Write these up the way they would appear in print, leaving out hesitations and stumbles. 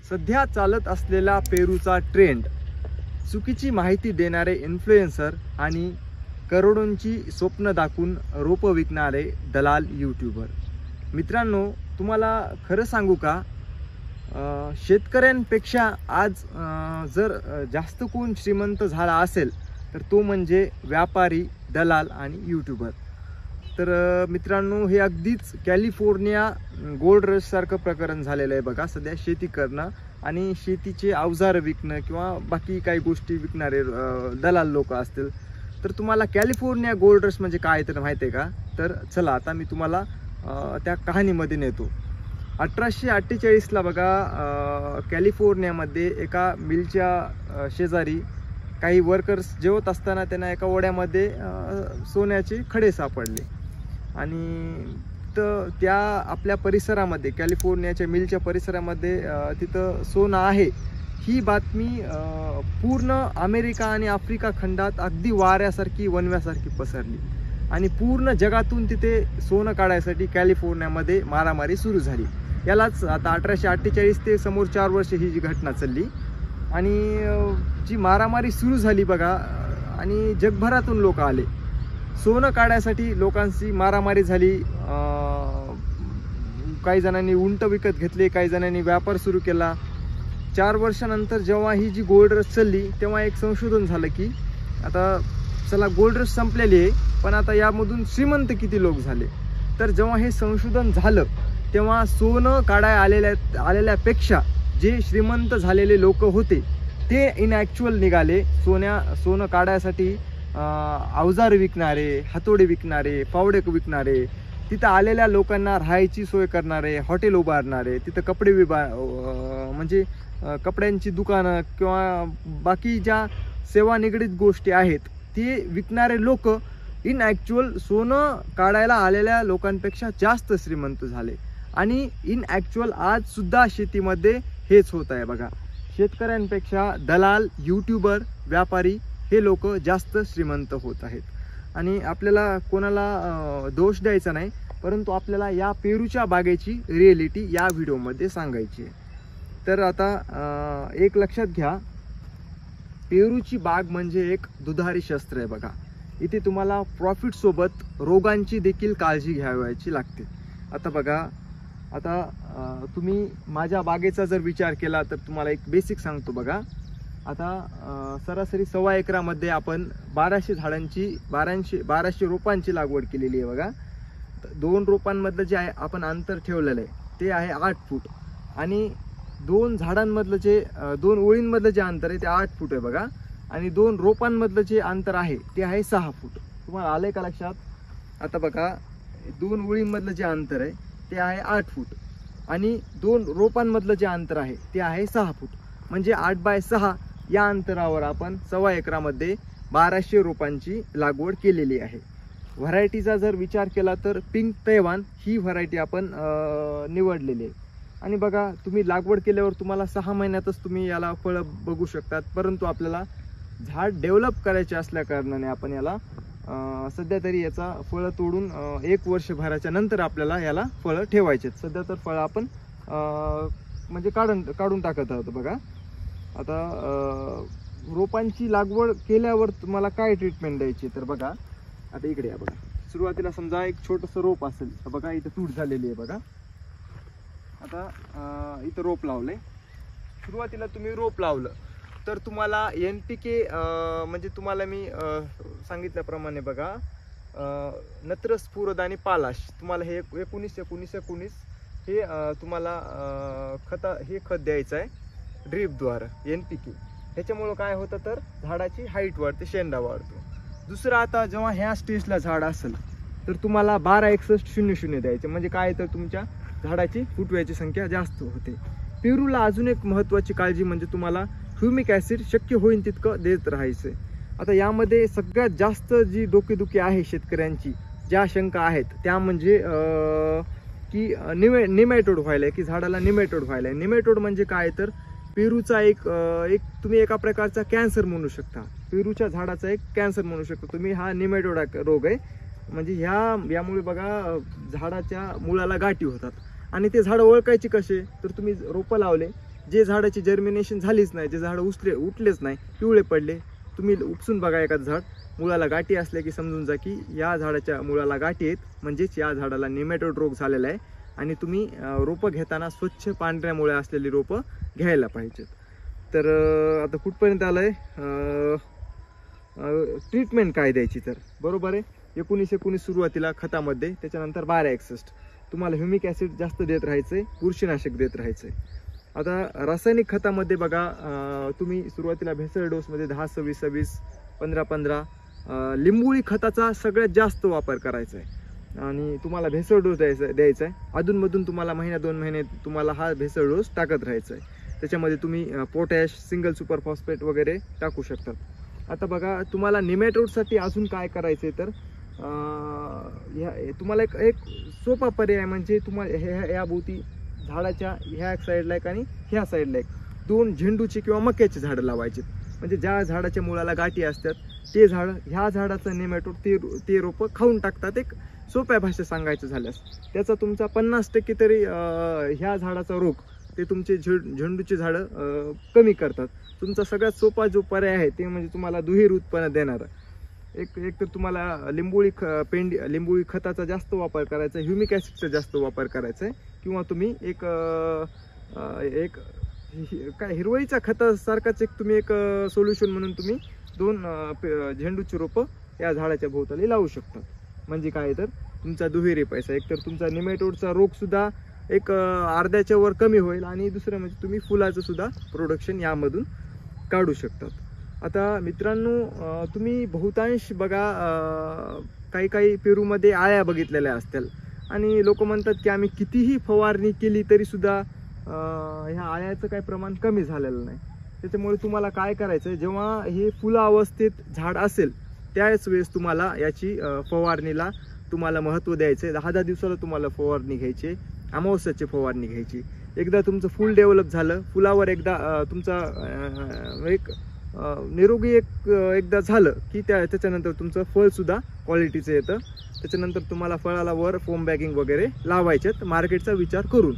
सध्या चालत असलेला पेरूचा ट्रेंड, चुकीची माहिती देणारे इन्फ्लुएन्सर आणि करोडोंची स्वप्न दाखवून रोपं विकणारे दलाल यूट्यूबर. मित्रांनो, तुम्हाला खरं सांगू का, शेतकऱ्यांपेक्षा आज जर जास्त कोण श्रीमंत झाला असेल तर तो म्हणजे व्यापारी, दलाल आणि यूट्यूबर. तर मित्रांनो, हे अगदीच कॅलिफोर्निया गोल्ड रश सारखं प्रकरण झालेलं आहे बघा. सध्या शेती करणं आणि शेतीचे अवजार विकणं किंवा बाकी काही गोष्टी विकणारे दलाल लोक असतील. तर तुम्हाला कॅलिफोर्निया गोल्ड रश म्हणजे काय तर माहिती आहे का? तर चला आता मी तुम्हाला त्या कहाणीमध्ये नेतो. 1848ला बघा, कॅलिफोर्नियामध्ये एका मिलच्या शेजारी काही वर्कर्स जेवत असताना त्यांना एका ओढ्यामध्ये सोन्याचे खडे सापडले आणि त्या आपल्या परिसरामध्ये, कॅलिफोर्नियाच्या मिलच्या परिसरामध्ये तिथं सोनं आहे ही बातमी पूर्ण अमेरिका आणि आफ्रिका खंडात अगदी वाऱ्यासारखी, वणव्यासारखी पसरली आणि पूर्ण जगातून तिथे सोनं काढायसाठी कॅलिफोर्नियामध्ये मारामारी सुरू झाली. यालाच आता 1848 ते समोर 4 वर्ष ही जी घटना चालली आणि जी मारामारी सुरू झाली बघा, आणि जगभरातून लोक आले सोनं काढायसाठी. लोकांची मारामारी झाली. काही जणांनी उंट विकत घेतले, काही जणांनी व्यापार सुरू केला. 4 वर्षानंतर जेव्हा ही जी गोल्ड रश चालली तेव्हा एक संशोधन झालं की आता चला गोल्ड रश संपलेली आहे, पण आता यामधून श्रीमंत किती लोक झाले. तर जेव्हा हे संशोधन झालं तेव्हा सोनं काढाय आलेल्यापेक्षा जे श्रीमंत झालेले लोक होते ते इनॲक्च्युअल निघाले. सोनं काढायसाठी अवजार विकणारे, हातोडे विकणारे, फावडे विकणारे, तिथं आलेल्या लोकांना राहायची सोय करणारे, हॉटेल उभारणारे, तिथं कपडे म्हणजे कपड्यांची दुकानं किंवा बाकी ज्या सेवा निगडीत गोष्टी आहेत ते विकणारे लोक इनॲक्च्युअल सोनं काढायला आलेल्या लोकांपेक्षा जास्त श्रीमंत झाले. आणि इनॲक्च्युअल आज सुद्धा शेतीमध्ये हेच होत आहे बघा. शेतकऱ्यांपेक्षा दलाल, यूट्यूबर, व्यापारी हे लोक जास्त श्रीमंत होत आहेत. आणि आपल्याला कोणाला दोष द्यायचा नाही, परंतु आपल्याला या पेरूच्या बागेची रिॲलिटी या व्हिडिओमध्ये सांगायची आहे. तर आता एक लक्षात घ्या, पेरूची बाग म्हणजे एक दुधारी शस्त्र आहे बघा. इथे तुम्हाला प्रॉफिट सोबत रोगांची देखील काळजी घ्यावयाची लागते. आता बघा, आता तुम्ही माझ्या बागेचा जर विचार केला तर तुम्हाला एक बेसिक सांगतो बघा. आता सरासरी 1.25 एकरामध्ये आपण 1200 झाडांची 1200 रोपांची लागवड केलेली आहे बघा. 2 रोपांमधलं जे आहे आपण अंतर ठेवलेलं आहे ते आहे 8 फूट आणि 2 झाडांमधलं जे 2 ओळींमधलं जे अंतर आहे ते 8 फूट आहे बघा. आणि 2 रोपांमधलं जे अंतर आहे ते आहे 6 फूट. तुम्हाला आलंय का लक्षात? आता बघा, 2 ओळींमधलं जे अंतर आहे ते आहे 8 फूट आणि 2 रोपांमधलं जे अंतर आहे ते आहे 6 फूट. म्हणजे 8x6 या अंतरावर आपण 1.25 एकरामध्ये 1200 रोपांची लागवड केलेली आहे. व्हरायटीचा जर विचार केला तर पिंक तैवान ही व्हरायटी आपण निवडलेली आहे. आणि बघा, तुम्ही लागवड केल्यावर तुम्हाला 6 महिन्यातच तुम्ही याला फळं बघू शकतात. परंतु आपल्याला झाड डेव्हलप करायचे असल्या कारणाने आपण याला सध्या तरी याचा फळं तोडून 1 वर्षभराच्या नंतर आपल्याला याला फळं ठेवायचे. सध्या तर फळं आपण म्हणजे काढून टाकत आहोत बघा. आता रोपांची लागवड केल्यावर तुम्हाला काय ट्रीटमेंट द्यायची तर बघा, आता इकडे या बघा. सुरुवातीला समजा एक छोटंसं रोप असेल तर बघा इथं तूट झालेली आहे बघा. आता इथं रोप लावलंय. सुरुवातीला तुम्ही रोप लावलं तर तुम्हाला NPK म्हणजे तुम्हाला मी सांगितल्याप्रमाणे बघा, नत्र, स्फुरद आणि पालाश तुम्हाला हे 19-19-19 हे तुम्हाला खत द्यायचं आहे ड्रीपद्वारे NPK. ह्याच्यामुळं काय होतं तर झाडाची हाईट वाढते, शेंडा वाढतो. दुसरं, आता जेव्हा ह्या स्टेजला झाड असेल तर तुम्हाला 12-61-00 द्यायचे. म्हणजे काय तर तुमच्या झाडाची फुटव्याची संख्या जास्त होते. पेरूला अजून एक महत्त्वाची काळजी म्हणजे तुम्हाला ह्युमिक ॲसिड शक्य होईल तितकं देत राहायचं. आता यामध्ये सगळ्यात जास्त जी डोकेदुखी आहे शेतकऱ्यांची, ज्या शंका आहेत त्या म्हणजे की निमॅटोड व्हायला आहे, की झाडाला निमॅटोड व्हायला आहे. निमॅटोड म्हणजे काय तर पेरूचा एक तुम्ही एका प्रकारचा कॅन्सर म्हणू शकता. पेरूच्या झाडाचा एक कॅन्सर म्हणू शकता तुम्ही. हा निमॅटोड रोग आहे. म्हणजे यामुळे बघा झाडाच्या मुळाला गाठी होतात. आणि ते झाडं ओळखायचे कसे तर तुम्ही रोपं लावले, जे झाडाची जर्मिनेशन झालीच नाही, जे झाड उठलेच नाही, पिवळे पडले, तुम्ही उपसून बघा एखादं झाड, मुळाला गाठी असल्या की समजून जा की या झाडाच्या मुळाला गाठी आहेत, म्हणजेच या झाडाला नेमॅटोड रोग झालेला आहे आणि तुम्ही रोपं घेताना स्वच्छ पांढऱ्या मुळ्या असलेली रोपं घ्यायला पाहिजेत. तर आता कुठपर्यंत आलं आहे, ट्रीटमेंट काय द्यायची, तर बरोबर आहे 19 सुरुवातीला खतामध्ये, त्याच्यानंतर 1261 तुम्हाला ह्युमिक ॲसिड जास्त देत राहायचं आहे, बुरशीनाशक देत राहायचं आहे. आता रासायनिक खतामध्ये बघा, तुम्ही सुरुवातीला भेसळ डोसमध्ये 10-26-26, 15-15 लिंबोळी खताचा सगळ्यात जास्त वापर करायचा आहे आणि तुम्हाला भेसळ डोस द्यायचा आहे. अधूनमधून तुम्हाला महिना 2 महिने तुम्हाला हा भेसळ डोस टाकत राहायचा आहे. त्याच्यामध्ये तुम्ही पोटॅश, सिंगल सुपर फॉस्फेट वगैरे टाकू शकतात. आता बघा, तुम्हाला निमॅटोडसाठी अजून काय करायचं आहे, तर तुम्हाला एक सोपा पर्याय म्हणजे तुम्हाला या भोवती झाडाच्या ह्या साईडला एक आणि ह्या साईडला एक 2 झेंडूची किंवा मक्याची झाडं लावायची. म्हणजे ज्या झाडाच्या मुळाला गाठी असतात ते झाड, ह्या झाडाचं नेमॅटोड ते रोपं खाऊन टाकतात. एक सोप्या भाषेत सांगायचं झाल्यास त्याचा तुमचा 50% तरी ह्या झाडाचा रोग ते तुमचे झेंडूची झाडं कमी करतात. तुमचा सगळ्यात सोपा जो पर्याय आहे ते म्हणजे तुम्हाला दुहेरी उत्पन्न देणारा एक तर तुम्हाला लिंबोळी खताचा जास्त वापर करायचा, ह्युमिक ॲसिडचा जास्त वापर करायचा आहे, किंवा तुम्ही एक काय हिरवळीचा खतासारखाच तुम्ही एक सोल्युशन म्हणून तुम्ही 2 झेंडूची रोपं या झाडाच्या भोवताली लावू शकता. म्हणजे काय, तर तुमचा दुहेरी पैसा, एक तर तुमचा निमॅटोडचा रोग सुद्धा एक अर्ध्याच्या वर कमी होईल आणि दुसरं म्हणजे तुम्ही फुलाचं सुद्धा प्रोडक्शन यामधून काढू शकतात. आता मित्रांनो, तुम्ही बहुतांश बघा, काही पेरूमध्ये आळ्या बघितलेल्या असतील आणि लोक म्हणतात की आम्ही कितीही फवारणी केली तरी सुद्धा ह्या आळ्याचं काही प्रमाण कमी झालेलं नाही. त्याच्यामुळे तुम्हाला काय करायचं, जेव्हा हे फुला अवस्थेत झाड असेल त्याच वेळेस तुम्हाला याची फवारणीला तुम्हाला महत्त्व द्यायचं आहे. 10-10 दिवसाला तुम्हाला फवारणी घ्यायची, अमावस्याची फवारणी घ्यायची. एकदा तुमचं फुल डेव्हलप झालं, फुलावर एकदा तुमचा एक निरोगी एकदा झालं की त्याच्यानंतर तुमचं फळसुद्धा क्वालिटीचं येतं. त्याच्यानंतर तुम्हाला फळाला वर फोम बॅगिंग वगैरे लावायच्यात मार्केटचा विचार करून.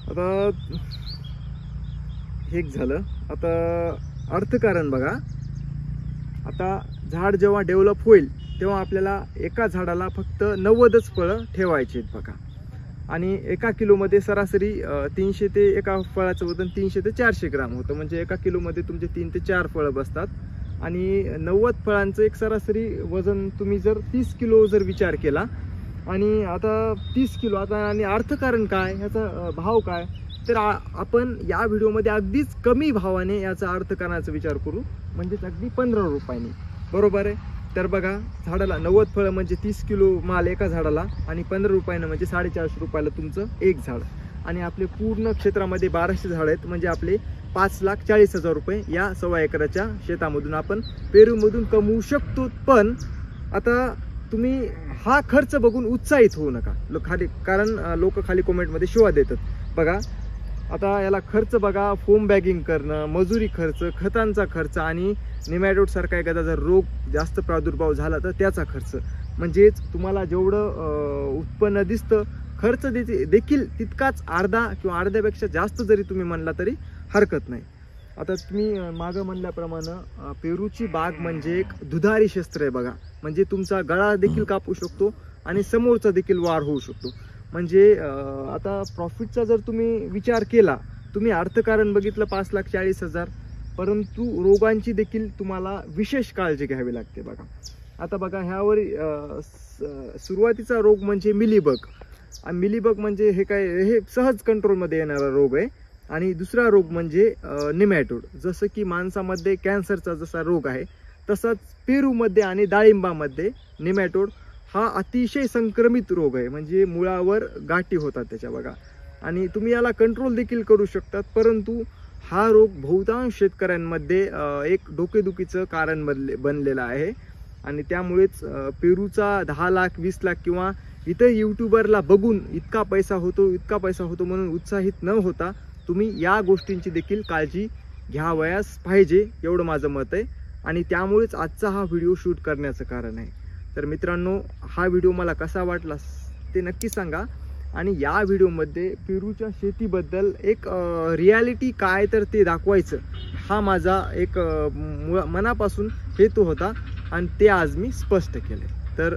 आता हे झालं. आता अर्थकारण बघा, आता झाड जेव्हा डेव्हलप होईल तेव्हा आपल्याला एका झाडाला फक्त 90च फळं ठेवायची आहेत बघा, आणि 1 किलोमध्ये सरासरी 300 ते एका फळाचं वजन 300 ते 400 ग्राम होतं. म्हणजे 1 किलोमध्ये तुमचे 3 ते 4 फळं बसतात आणि 90 फळांचं एक सरासरी वजन तुम्ही जर 30 किलो जर विचार केला, आणि आता 30 किलो आता, आणि अर्थकारण काय, ह्याचा भाव काय, तर आपण या व्हिडिओमध्ये अगदीच कमी भावाने याचा अर्थकारणाचा विचार करू, म्हणजेच अगदी 15 रुपयांनी, बरोबर आहे. तर बघा, झाडाला 90 फळं म्हणजे 30 किलो माल एका झाडाला, आणि 15 रुपयानं म्हणजे 450 रुपयाला तुमचं एक झाड. आणि आपले पूर्ण क्षेत्रामध्ये 1200 झाड आहेत, म्हणजे आपले 5,40,000 रुपये या 1.25 एकराच्या शेतामधून आपण पेरूमधून कमवू शकतो. पण आता तुम्ही हा खर्च बघून उत्साहित होऊ नका कारण लोक खाली कमेंटमध्ये शिवा देतात. बघा, आता याला खर्च बघा, फोम बॅगिंग करणं, मजुरी खर्च, खतांचा खर्च, आणि निमॅटोड सारखा एखादा जर रोग जास्त प्रादुर्भाव झाला तर त्याचा खर्च. म्हणजेच तुम्हाला जेवढं उत्पन्न दिसतं, खर्च देखील तितकाच अर्धा किंवा अर्ध्यापेक्षा जास्त जरी तुम्ही म्हणला तरी हरकत नाही. आता तुम्ही मागं म्हणल्याप्रमाणे पेरूची बाग म्हणजे एक दुधारी शस्त्र आहे बघा. म्हणजे तुमचा गळा देखील कापू शकतो आणि समोरचा देखील वार होऊ शकतो. म्हणजे आता प्रॉफिटचा जर तुम्ही विचार केला, तुम्ही अर्थकारण बघितलं 5,40,000, परंतु रोगांची देखील तुम्हाला विशेष काळजी घ्यावी लागते बघा. आता बघा, ह्यावर सुरुवातीचा रोग म्हणजे मिलीबग. मिलीबग म्हणजे हे सहज कंट्रोलमध्ये येणारा रोग आहे. आणि दुसरा रोग म्हणजे निमॅटोड. जसं की माणसामध्ये कॅन्सरचा जसा रोग आहे, तसाच पेरूमध्ये आणि डाळिंबामध्ये निमॅटोड हा अतिशय संक्रमित रोग आहे. म्हणजे मुळावर गाठी होतात त्याच्या बघा, आणि तुम्ही याला कंट्रोल देखील करू शकतात. परंतु हा रोग बहुतांश शेतकऱ्यांमध्ये एक डोकेदुखीचं कारण बनलेलं आहे. आणि त्यामुळेच पेरूचा 10 लाख 20 लाख किंवा इतर यूट्यूबरला बघून इतका पैसा होतो म्हणून उत्साहित न होता तुम्ही या गोष्टींची देखील काळजी घ्यावयास पाहिजे, एवढं माझं मत आहे. आणि त्यामुळेच आजचा हा व्हिडिओ शूट करण्याचं कारण आहे. तर मित्रांनो, हा व्हिडिओ मला कसा वाटला ते नक्की सांगा. आणि या व्हिडिओमध्ये पेरूच्या शेतीबद्दल एक रियालिटी काय तर ते दाखवायचं, हा माझा एक मनापासून हेतू होता आणि ते आज मी स्पष्ट केले. तर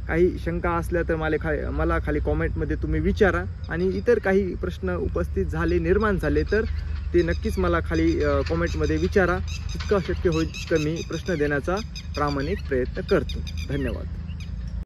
काही शंका असल्या तर मला खाली कॉमेंटमध्ये तुम्ही विचारा, आणि इतर काही प्रश्न उपस्थित झाले, निर्माण झाले तर ते नक्कीच मला खाली कॉमेंटमध्ये विचारा. जितकं शक्य होईल तितकं मी प्रश्न देण्याचा प्रामाणिक प्रयत्न करतो. धन्यवाद.